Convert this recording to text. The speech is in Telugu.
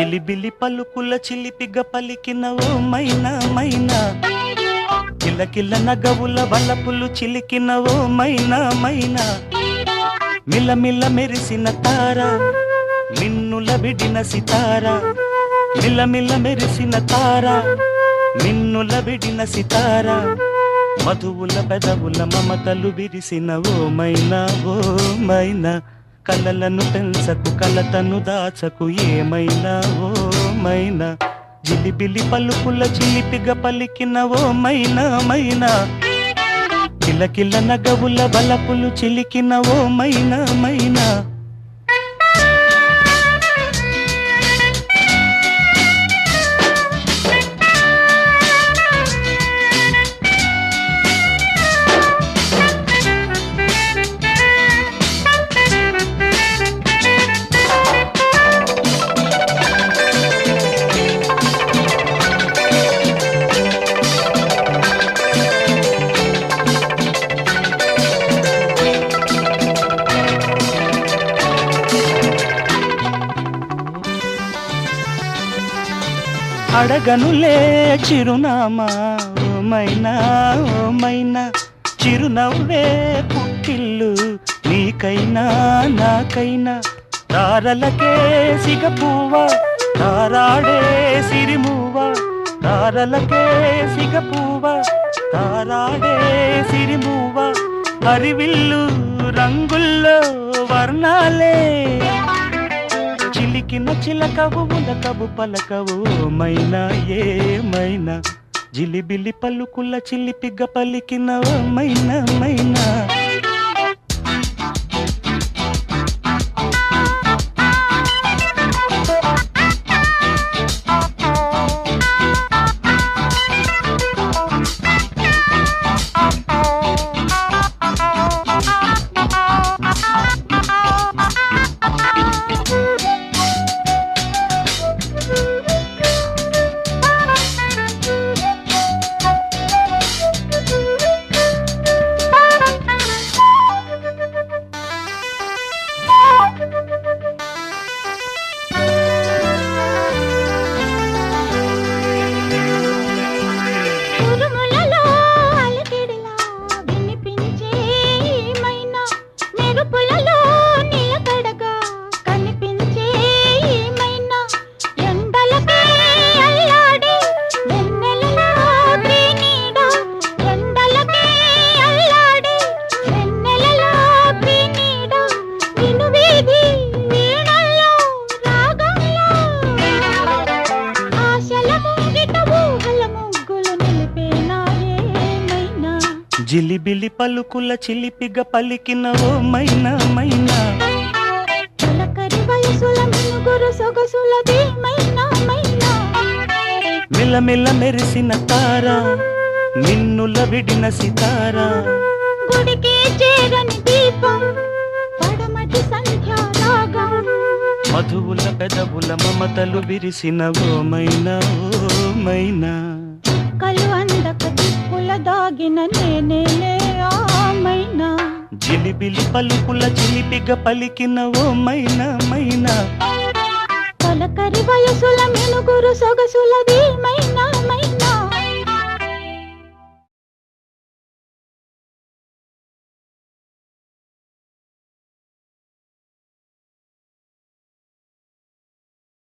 జిలిబిలి పలుకుల చిలిపిగ పలికిన ఓ మైనా మైనా, కిలకిల నగవుల వలపులు చిలికిన ఓ మైనా మైనా, మిలమిల మెరిసిన తార మిన్నుల విడిన సితార, మిలమిల మెరిసిన తార మిన్నుల విడిన సితార, మధువుల పెదవుల మమతలు విరిసిన ఓ మైనా ఓ మైనా, కలలను పెంచకు కలతను దాచకు ఏమైనా ఓ మైనా, జిలిబిలి పలుకుల చిలిపిగ పలికిన ఓ మైనా మైనా, కిలకిల నగవుల బలపులు చిలికిన ఓ మైనా మైనా. అడగనులే చిరునామా ఓ మైనా ఓ మైనా, చిరునవ్వే పుట్టిల్లు నీకైనా నాకైనా, తారలకే సిగపువ్వ తారాడే సిరిమువ్వ, తారలకే సిగపువ్వ తారాడే సిరిమువ్వ, హరివిల్లు రంగుల్లో వర్ణాలే చిలికిన చిలకవు ఉలకవు పలకవు మైనా ఏమైనా, జిలిబిలి పలుకుల చిలిపిగ పలికిన మైనా మైనా. జిలిబిలి పలుకుల చిలిపిగ పలికిన ఓ మైనా మైనా, చిలకరి వయసుల మినుగురు సొగసులది మైనా మైనా, మిలమిల మెరిసిన తార మిన్నుల విడిన సితార, గుడికి చేరని దీపం పడమటి సంధ్యా రాగం, మధువుల పెదవుల మమతలు విరిసిన ఓ మైనా ఓ మైనా, కలు అందక దిక్కుల దాగిన నేనేలే ఆ మైనా, జిలిబిలి పలుకుల చిలిపిగ పలికిన ఓ మైనా